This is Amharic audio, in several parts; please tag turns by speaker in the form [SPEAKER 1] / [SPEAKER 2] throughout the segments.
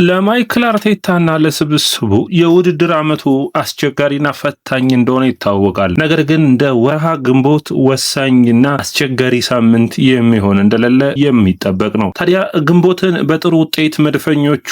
[SPEAKER 1] ለማይክል አርቴታና ለስብስቡ የውድድር ዓመቱ አስቸጋሪና ፈታኝ እንደሆነ ይታወቃል። ነገር ግን እንደ ወርሃ ግንቦት ወሳኝና አስቸጋሪ ሳምንት የሚሆን እንደሌለ የሚጠበቅ ነው። ታዲያ ግንቦትን በጥሩ ውጤት መድፈኞቹ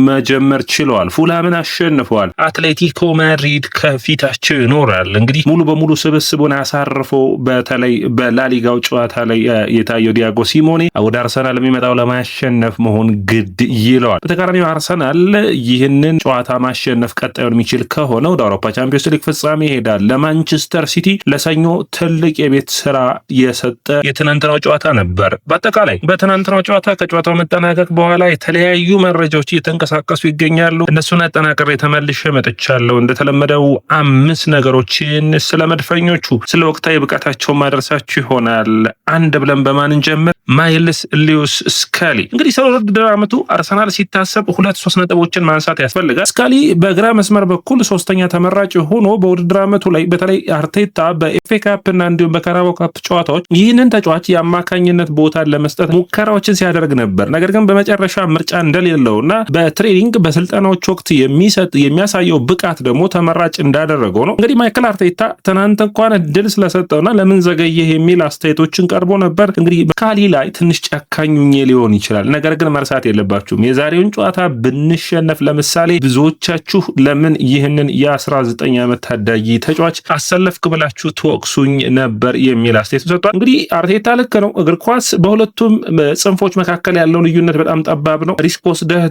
[SPEAKER 1] መጀመር ችለዋል። ፉልሃምን አሸንፈዋል። አትሌቲኮ ማድሪድ ከፊታቸው ይኖራል። እንግዲህ ሙሉ በሙሉ ስብስቡን አሳርፎ በተለይ በላሊጋው ጨዋታ ላይ የታየው ዲያጎ ሲሞኔ ወደ አርሰናል የሚመጣው ለማሸነፍ መሆን ግድ ይለዋል። በተቃራኒው አርሰናል ይህንን ጨዋታ ማሸነፍ ቀጣዩን የሚችል ከሆነ ወደ አውሮፓ ቻምፒዮንስ ሊግ ፍጻሜ ይሄዳል። ለማንቸስተር ሲቲ ለሰኞ ትልቅ የቤት ስራ የሰጠ የትናንትናው ጨዋታ ነበር። በአጠቃላይ በትናንትናው ጨዋታ ከጨዋታው መጠናቀቅ በኋላ የተለያዩ መረጃዎች እየተንቀሳቀሱ ይገኛሉ። እነሱን አጠናቅሬ ተመልሼ መጥቻለሁ። እንደተለመደው 5 ነገሮችን ስለ መድፈኞቹ ስለ ወቅታዊ ብቃታቸው ማድረሳችሁ ይሆናል። አንድ ብለን በማን እንጀምር? ማይልስ ሉዊስ ስካሊ። እንግዲህ ስለ ውድድር ዓመቱ አርሰናል ሲታሰብ 2-3 ነጥቦችን ማንሳት ያስፈልጋል። ስካሊ በግራ መስመር በኩል 3ኛ ተመራጭ ሆኖ በውድድር ዓመቱ ላይ በተለይ አርቴታ በኤፍኤ ካፕ እና እንዲሁም በካራባኦ ካፕ ጨዋታዎች ይህንን ተጫዋች የአማካኝነት ቦታን ለመስጠት ሙከራዎችን ሲያደርግ ነበር። ነገር ግን በመጨረሻ ምርጫ እንደሌለውና በትሬኒንግ በስልጠናዎች ወቅት የሚያሳየው ብቃት ደግሞ ተመራጭ እንዳደረገው ነው። እንግዲህ ማይክል አርቴታ ትናንት እንኳን እድል ስለሰጠውና ለምን ዘገየህ የሚል አስተያየቶችን ቀርቦ ነበር። እንግዲህ ስካሊ ላይ ትንሽ ጨካኙኝ ሊሆን ይችላል። ነገር ግን መርሳት የለባችሁም የዛሬውን ጨዋታ ብንሸነፍ ለምሳሌ ብዙዎቻችሁ ለምን ይህንን የ19 ዓመት ታዳጊ ተጫዋች አሰለፍክ ብላችሁ ተወቅሱኝ ነበር የሚል አስተያየት ሰጥቷል። እንግዲህ አርቴታ ልክ ነው። እግር ኳስ በሁለቱም ጽንፎች መካከል ያለው ልዩነት በጣም ጠባብ ነው። ሪስክ ወስደህ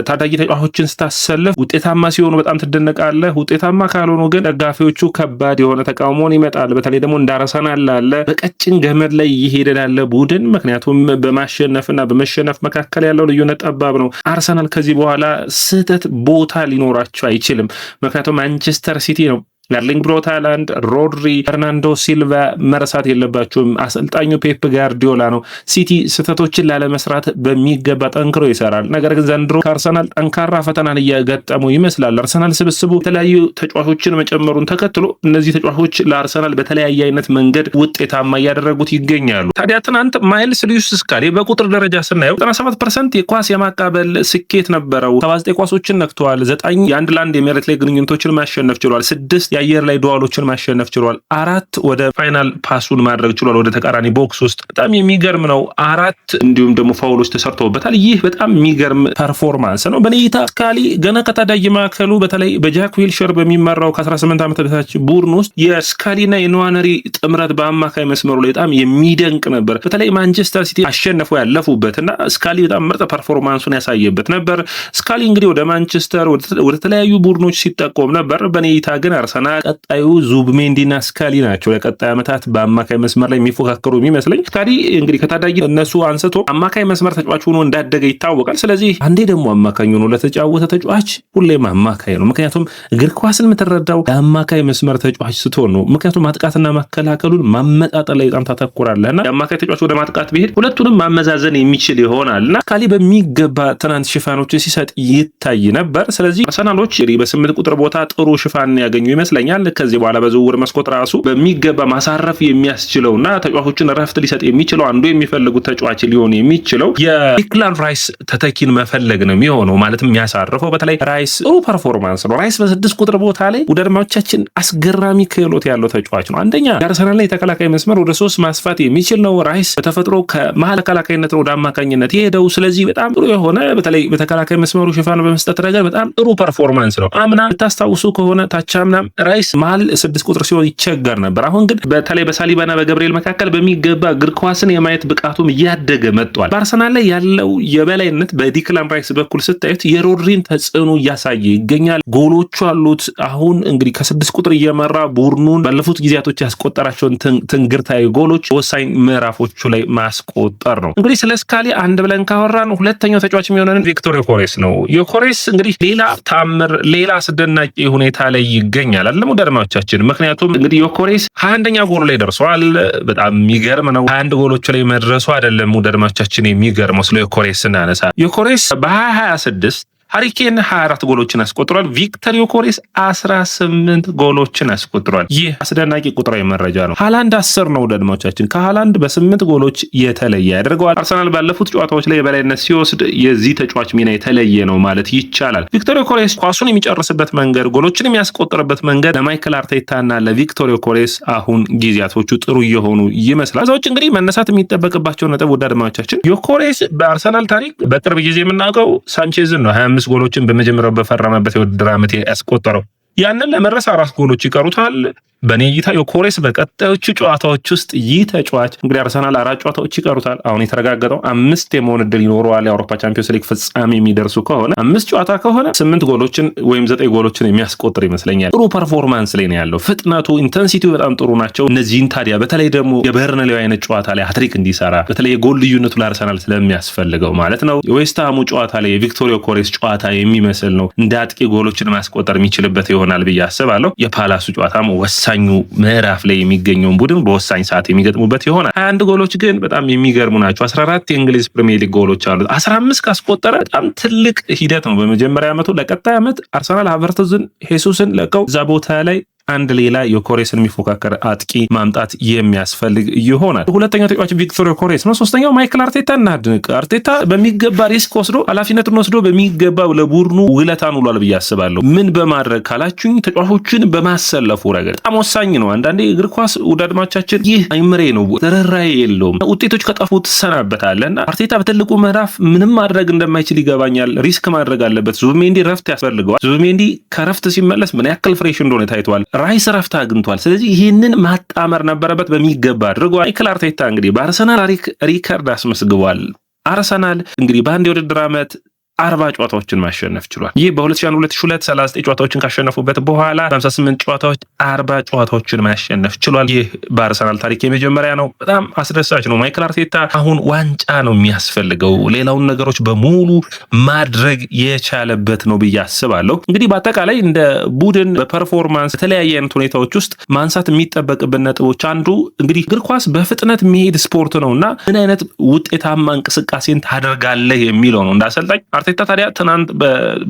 [SPEAKER 1] ታዳጊ ተጫዋቾችን ስታሰለፍ ውጤታማ ሲሆኑ በጣም ትደነቃለህ። ውጤታማ ካልሆኑ ግን ደጋፊዎቹ ከባድ የሆነ ተቃውሞን ይመጣል። በተለይ ደግሞ እንደ አርሰናል ላለ በቀጭን ገመድ ላይ እየሄደ ላለ ቡድን ምክንያቱም በማሸነፍና በመሸነፍ መካከል ያለው ልዩነት ጠባብ ነው። አርሰናል ከዚህ በኋላ ስህተት ቦታ ሊኖራቸው አይችልም። ምክንያቱም ማንቸስተር ሲቲ ነው። ኤርሊንግ ብራውት ሃላንድ፣ ሮድሪ፣ ፈርናንዶ ሲልቫ መረሳት የለባቸውም። አሰልጣኙ ፔፕ ጋርዲዮላ ነው። ሲቲ ስህተቶችን ላለመስራት በሚገባ ጠንክሮ ይሰራል። ነገር ግን ዘንድሮ ከአርሰናል ጠንካራ ፈተናን እየገጠሙ ይመስላል። አርሰናል ስብስቡ የተለያዩ ተጫዋቾችን መጨመሩን ተከትሎ እነዚህ ተጫዋቾች ለአርሰናል በተለያየ አይነት መንገድ ውጤታማ እያደረጉት ይገኛሉ። ታዲያ ትናንት ማይልስ ሉዊስ ስካሊ በቁጥር ደረጃ ስናየው 97% የኳስ የማቃበል ስኬት ነበረው። 79 ኳሶችን ነክተዋል። 9 የአንድ ለአንድ የመሬት ላይ ግንኙነቶችን ማሸነፍ ችሏል። 6 የአየር ላይ ዱዋሎችን ማሸነፍ ችሏል። 4 ወደ ፋይናል ፓሱን ማድረግ ችሏል ወደ ተቃራኒ ቦክስ ውስጥ። በጣም የሚገርም ነው። 4 እንዲሁም ደግሞ ፋውሎች ተሰርተውበታል። ይህ በጣም የሚገርም ፐርፎርማንስ ነው። በኔታ ስካሊ ገና ከታዳጊ ማዕከሉ በተለይ በጃክ ዊልሸር በሚመራው ከ18 ዓመት በታች ቡድን ውስጥ የስካሊና የንዋነሪ ጥምረት በአማካይ መስመሩ ላይ በጣም የሚደንቅ ነበር። በተለይ ማንቸስተር ሲቲ አሸነፈው ያለፉበትና ስካሊ በጣም ምርጥ ፐርፎርማንሱን ያሳየበት ነበር። ስካሊ እንግዲህ ወደ ማንቸስተር ወደ ተለያዩ ቡድኖች ሲጠቆም ነበር። በኔታ ግን አርሰናል ቀጣዩ ዙብሜንዲና ስካሊ ናቸው። ለቀጣይ ዓመታት በአማካይ መስመር ላይ የሚፎካከሩ የሚመስለኝ። ስካሊ እንግዲህ ከታዳጊ እነሱ አንስቶ አማካይ መስመር ተጫዋች ሆኖ እንዳደገ ይታወቃል። ስለዚህ አንዴ ደግሞ አማካኝ ሆኖ ለተጫወተ ተጫዋች ሁሌም አማካይ ነው። ምክንያቱም እግር ኳስን የምትረዳው የአማካይ መስመር ተጫዋች ስትሆን ነው። ምክንያቱም ማጥቃትና መከላከሉን ማመጣጠል ላይ በጣም ታተኩራለህና የአማካይ ተጫዋች ወደ ማጥቃት ቢሄድ ሁለቱንም ማመዛዘን የሚችል ይሆናልና ስካሊ በሚገባ ትናንት ሽፋኖችን ሲሰጥ ይታይ ነበር። ስለዚህ አርሰናሎች በ8 ቁጥር ቦታ ጥሩ ሽፋን ያገኙ ይመስለኛል። ከዚህ በኋላ በዝውውር መስኮት ራሱ በሚገባ ማሳረፍ የሚያስችለውና ተጫዋቾችን ረፍት ሊሰጥ የሚችለው አንዱ የሚፈልጉት ተጫዋች ሊሆን የሚችለው የዲክላን ራይስ ተተኪን መፈለግ ነው የሚሆነው። ማለትም የሚያሳርፈው በተለይ ራይስ ጥሩ ፐርፎርማንስ ነው። ራይስ በ6 ቁጥር ቦታ ላይ ወደ አድማጮቻችን አስገራሚ ክህሎት ያለው ተጫዋች ነው። አንደኛ የአርሰናል ላይ የተከላካይ መስመር ወደ 3 ማስፋት የሚችል ነው። ራይስ በተፈጥሮ ከመሀል ተከላካይነት ወደ አማካኝነት የሄደው። ስለዚህ በጣም ጥሩ የሆነ በተለይ በተከላካይ መስመሩ ሽፋን በመስጠት ረገድ በጣም ጥሩ ፐርፎርማንስ ነው። አምና ታስታውሱ ከሆነ ታቻምና ራይስ መሀል 6 ቁጥር ሲሆን ይቸገር ነበር። አሁን ግን በተለይ በሳሊባና በገብርኤል መካከል በሚገባ እግር ኳስን የማየት ብቃቱም እያደገ መጥቷል። በአርሰናል ላይ ያለው የበላይነት በዲክላን ራይስ በኩል ስታዩት የሮድሪን ተጽዕኖ እያሳየ ይገኛል። ጎሎቹ አሉት። አሁን እንግዲህ ከ6 ቁጥር እየመራ ቡድኑን ባለፉት ጊዜያቶች ያስቆጠራቸውን ትንግርታዊ ጎሎች ወሳኝ ምዕራፎቹ ላይ ማስቆጠር ነው። እንግዲህ ስለ ስካሊ አንድ ብለን ካወራን ሁለተኛው ተጫዋች የሚሆነን ቪክቶር ዮኬሬስ ነው። ዮኬሬስ እንግዲህ ሌላ ታምር ሌላ አስደናቂ ሁኔታ ላይ ይገኛል አለም ወደ አድማጮቻችን። ምክንያቱም እንግዲህ ዮኬሬስ 21ኛ ጎል ላይ ደርሷል። በጣም የሚገርም ነው። 21 ጎሎች ላይ መድረሱ አይደለም ወደ አድማጮቻችን የሚገርመው ስለ ዮኬሬስ ስናነሳ ዮኬሬስ በ2026 ሃሪ ኬን 24 ጎሎችን አስቆጥሯል። ቪክተር ዮኬሬስ 18 ጎሎችን አስቆጥሯል። ይህ አስደናቂ ቁጥራዊ መረጃ ነው። ሃላንድ 10 ነው ወዳጆቻችን። ከሃላንድ በ8 ጎሎች የተለየ ያደርገዋል። አርሰናል ባለፉት ጨዋታዎች ላይ የበላይነት ሲወስድ የዚህ ተጫዋች ሚና የተለየ ነው ማለት ይቻላል። ቪክተር ዮኬሬስ ኳሱን የሚጨርስበት መንገድ፣ ጎሎችን የሚያስቆጥርበት መንገድ ለማይክል አርቴታና ለቪክተር ዮኬሬስ አሁን ጊዜያቶቹ ጥሩ እየሆኑ ይመስላል። ከዛዎች እንግዲህ መነሳት የሚጠበቅባቸው ነጥብ ወዳጆቻችን ዮኬሬስ በአርሰናል ታሪክ በቅርብ ጊዜ የምናውቀው ሳንቼዝን ነው 25 ጎሎችን በመጀመሪያው በፈረመበት የውድድር ዓመት ያስቆጠረው። ያንን ለመድረስ 4 ጎሎች ይቀሩታል። በኔ እይታ ዮኬሬስ በቀጣዮቹ ጨዋታዎች ውስጥ ይህ ተጫዋች እንግዲህ አርሰናል 4 ጨዋታዎች ይቀሩታል። አሁን የተረጋገጠው 5 የመሆን ዕድል ይኖረዋል። የአውሮፓ ቻምፒዮንስ ሊግ ፍጻሜ የሚደርሱ ከሆነ 5 ጨዋታ ከሆነ 8 ጎሎችን ወይም 9 ጎሎችን የሚያስቆጥር ይመስለኛል። ጥሩ ፐርፎርማንስ ላይ ነው ያለው። ፍጥነቱ፣ ኢንተንሲቲው በጣም ጥሩ ናቸው። እነዚህን ታዲያ በተለይ ደግሞ የበርንሌው አይነት ጨዋታ ላይ ሃትሪክ እንዲሰራ በተለይ የጎል ልዩነቱ ለአርሰናል ስለሚያስፈልገው ማለት ነው። የዌስትሃሙ ጨዋታ ላይ የቪክተር ዮኬሬስ ጨዋታ የሚመስል ነው። እንደ አጥቂ ጎሎችን ማስቆጠር የሚችልበት ይሆናል ብዬ አስባለሁ። የፓላሱ ጨዋታም ወሳኙ ምዕራፍ ላይ የሚገኘውን ቡድን በወሳኝ ሰዓት የሚገጥሙበት ይሆናል። 21 ጎሎች ግን በጣም የሚገርሙ ናቸው። 14 የእንግሊዝ ፕሪሚየር ሊግ ጎሎች አሉት። 15 ካስቆጠረ በጣም ትልቅ ሂደት ነው። በመጀመሪያ ዓመቱ ለቀጣይ ዓመት አርሰናል ሃቨርትዝን፣ ሄሱስን ለቀው እዛ ቦታ ላይ አንድ ሌላ ዮኬሬስን የሚፎካከር አጥቂ ማምጣት የሚያስፈልግ ይሆናል። ሁለተኛው ተጫዋች ቪክተር ዮኬሬስ ነው። ሶስተኛው ማይክል አርቴታ እናድንቅ። አርቴታ በሚገባ ሪስክ ወስዶ ኃላፊነቱን ወስዶ በሚገባ ለቡድኑ ውለታን ውሏል ብዬ አስባለሁ። ምን በማድረግ ካላችሁኝ ተጫዋቾችን በማሰለፉ ረገድ በጣም ወሳኝ ነው። አንዳንዴ እግር ኳስ ውዳድማቻችን ይህ አይምሬ ነው፣ ተረራይ የለውም። ውጤቶች ከጠፉ ትሰናበታለና አርቴታ በትልቁ ምዕራፍ ምንም ማድረግ እንደማይችል ይገባኛል። ሪስክ ማድረግ አለበት። ዙቢሜንዲ ረፍት ያስፈልገዋል። ዙቢሜንዲ ከረፍት ሲመለስ ምን ያክል ፍሬሽ እንደሆነ ታይቷል። ራይስ ረፍት አግኝቷል። ስለዚህ ይህንን ማጣመር ነበረበት፣ በሚገባ አድርጓል። ማይክል አርቴታ እንግዲህ በአርሰናል ሪከርድ አስመስግቧል። አርሰናል እንግዲህ በአንድ የውድድር ዓመት 40 ጨዋታዎችን ማሸነፍ ችሏል። ይህ በ2001-2002 39 ጨዋታዎችን ካሸነፉበት በኋላ 58 ጨዋታዎች 40 ጨዋታዎችን ማሸነፍ ችሏል። ይህ በአርሰናል ታሪክ የመጀመሪያ ነው። በጣም አስደሳች ነው። ማይክል አርቴታ አሁን ዋንጫ ነው የሚያስፈልገው፣ ሌላውን ነገሮች በሙሉ ማድረግ የቻለበት ነው ብዬ አስባለሁ። እንግዲህ በአጠቃላይ እንደ ቡድን በፐርፎርማንስ የተለያየ አይነት ሁኔታዎች ውስጥ ማንሳት የሚጠበቅብን ነጥቦች አንዱ እንግዲህ እግር ኳስ በፍጥነት የሚሄድ ስፖርት ነውና ምን አይነት ውጤታማ እንቅስቃሴን ታደርጋለህ የሚለው ነው እንዳሰልጣኝ አርቴታ ታዲያ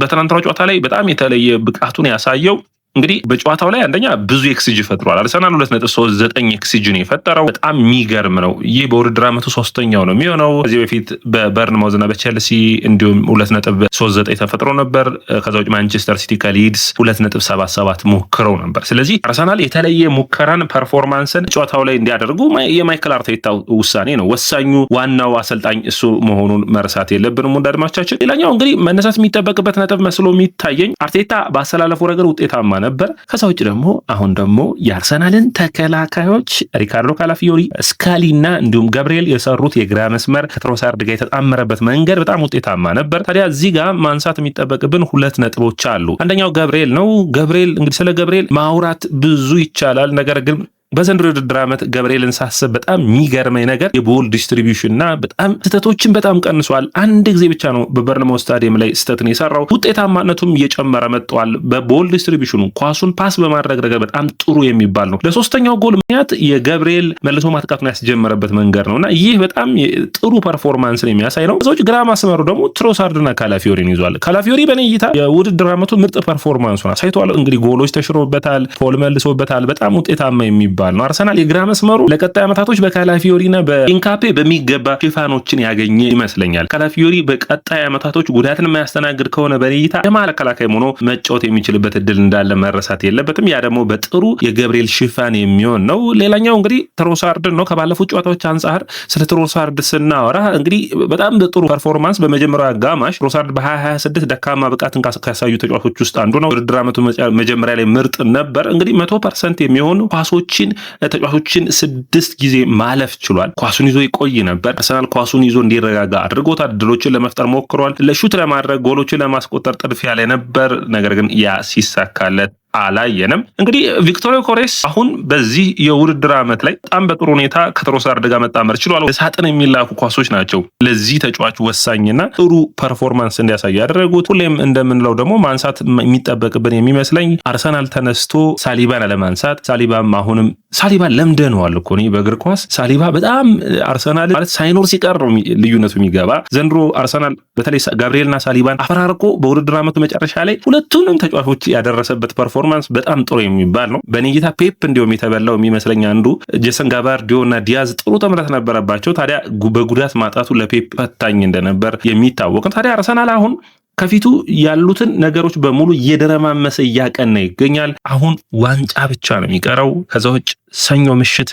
[SPEAKER 1] በትናንትናው ጨዋታ ላይ በጣም የተለየ ብቃቱን ያሳየው እንግዲህ በጨዋታው ላይ አንደኛ ብዙ ኤክስጂ ፈጥሯል። አርሰናል 2.39 ኤክስጂ ነው የፈጠረው። በጣም የሚገርም ነው። ይህ በውድድር ዓመቱ 3ኛው ነው የሚሆነው። ከዚህ በፊት በበርንማውዝ እና በቼልሲ እንዲሁም 2.39 ተፈጥሮ ነበር። ከዛ ውጭ ማንቸስተር ሲቲ ከሊድስ 2.77 ሞክረው ነበር። ስለዚህ አርሰናል የተለየ ሙከራን ፐርፎርማንስን ጨዋታው ላይ እንዲያደርጉ የማይክል አርቴታ ውሳኔ ነው። ወሳኙ ዋናው አሰልጣኝ እሱ መሆኑን መርሳት የለብንም ወዳጆቻችን። ሌላኛው እንግዲህ መነሳት የሚጠበቅበት ነጥብ መስሎ የሚታየኝ አርቴታ በአሰላለፉ ረገድ ውጤታማ ነበር። ከዛ ውጭ ደግሞ አሁን ደግሞ የአርሰናልን ተከላካዮች ሪካርዶ ካላፊዮሪ፣ ስካሊና እንዲሁም ገብርኤል የሰሩት የግራ መስመር ከትሮሳርድ ጋር የተጣመረበት መንገድ በጣም ውጤታማ ነበር። ታዲያ እዚህ ጋር ማንሳት የሚጠበቅብን 2 ነጥቦች አሉ። አንደኛው ገብርኤል ነው። ገብርኤል እንግዲህ ስለ ገብርኤል ማውራት ብዙ ይቻላል። ነገር ግን በዘንድሮ የውድድር ዓመት ገብርኤልን ሳስብ በጣም የሚገርመኝ ነገር የቦል ዲስትሪቢዩሽን እና በጣም ስህተቶችን በጣም ቀንሷል። አንድ ጊዜ ብቻ ነው በበርንማውዝ ስታዲየም ላይ ስህተትን የሰራው። ውጤታማነቱም እየጨመረ መጥቷል። በቦል ዲስትሪቢዩሽኑ ኳሱን ፓስ በማድረግ ረገድ በጣም ጥሩ የሚባል ነው። ለሶስተኛው ጎል ምክንያት የገብርኤል መልሶ ማጥቃቱን ያስጀመረበት መንገድ ነውና ይህ በጣም ጥሩ ፐርፎርማንስን የሚያሳይ ነው። ከዛዎች ግራ ማስመሩ ደግሞ ትሮሳርድና ካላፊዮሪን ይዟል። ካላፊዮሪ በኔ እይታ የውድድር ዓመቱ ምርጥ ፐርፎርማንሱን አሳይቷል። እንግዲህ ጎሎች ተሽሮበታል፣ ፎል መልሶበታል። በጣም ውጤታማ የሚባል ነው። አርሰናል የግራ መስመሩ ለቀጣይ ዓመታቶች በካላፊዮሪና በኢንካፔ በሚገባ ሽፋኖችን ያገኘ ይመስለኛል። ካላፊዮሪ በቀጣይ ዓመታቶች ጉዳትን የማያስተናግድ ከሆነ በእይታ የመሃል ተከላካይ ሆኖ መጫወት የሚችልበት እድል እንዳለ መረሳት የለበትም። ያ ደግሞ በጥሩ የገብርኤል ሽፋን የሚሆን ነው። ሌላኛው እንግዲህ ትሮሳርድ ነው። ከባለፉት ጨዋታዎች አንጻር ስለ ትሮሳርድ ስናወራ እንግዲህ በጣም በጥሩ ፐርፎርማንስ በመጀመሪያው አጋማሽ ትሮሳርድ በ2026 ደካማ ብቃትን ካሳዩ ተጫዋቾች ውስጥ አንዱ ነው። ውድድር ዓመቱ መጀመሪያ ላይ ምርጥ ነበር። እንግዲህ 100% የሚሆኑ ኳሶችን ተጫዋቾችን 6 ጊዜ ማለፍ ችሏል። ኳሱን ይዞ ይቆይ ነበር። አርሰናል ኳሱን ይዞ እንዲረጋጋ አድርጎታል። ድሎችን ለመፍጠር ሞክሯል። ለሹት ለማድረግ ጎሎችን ለማስቆጠር ጥድፊያ ላይ ነበር። ነገር ግን ያ ሲሳካለት አላየንም። እንግዲህ ቪክቶር ዮኬሬስ አሁን በዚህ የውድድር ዓመት ላይ በጣም በጥሩ ሁኔታ ከትሮሳርድ ጋር መጣመር ችሏል። ሳጥን የሚላኩ ኳሶች ናቸው ለዚህ ተጫዋች ወሳኝና ጥሩ ፐርፎርማንስ እንዲያሳይ ያደረጉት። ሁሌም እንደምንለው ደግሞ ማንሳት የሚጠበቅብን የሚመስለኝ አርሰናል ተነስቶ ሳሊባን አለማንሳት። ሳሊባም አሁንም ሳሊባን ለምደነዋል እኮ በእግር ኳስ ሳሊባ በጣም አርሰናል ማለት ሳይኖር ሲቀር ነው ልዩነቱ የሚገባ። ዘንድሮ አርሰናል በተለይ ጋብሪኤልና ሳሊባን አፈራርቆ በውድድር ዓመቱ መጨረሻ ላይ ሁለቱንም ተጫዋቾች ያደረሰበት ፐርፎርማንስ በጣም ጥሩ የሚባል ነው። በኔጌታ ፔፕ እንዲሁም የተበላው የሚመስለኝ አንዱ ጄሰን ጋባርዲዮ እና ዲያዝ ጥሩ ጥምረት ነበረባቸው። ታዲያ በጉዳት ማጣቱ ለፔፕ ፈታኝ እንደነበር የሚታወቅ ነው። ታዲያ አርሰናል አሁን ከፊቱ ያሉትን ነገሮች በሙሉ እየደረማመሰ እያቀና ይገኛል። አሁን ዋንጫ ብቻ ነው የሚቀረው። ከዛ ውጭ ሰኞ ምሽት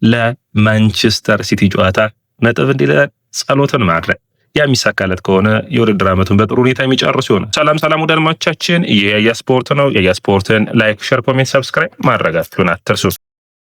[SPEAKER 1] ለማንቸስተር ሲቲ ጨዋታ ነጥብ እንዲለ ጸሎትን ማድረግ የሚሳካለት ከሆነ የውድድር ዓመቱን በጥሩ ሁኔታ የሚጨርሱ ይሆናል። ሰላም ወደ አድማጮቻችን፣ ይህ ያያ ስፖርት ነው። ያያ ስፖርትን ላይክ፣ ሼር፣ ኮሜንት፣ ሰብስክራይብ ማድረጋችሁን አትርሱ።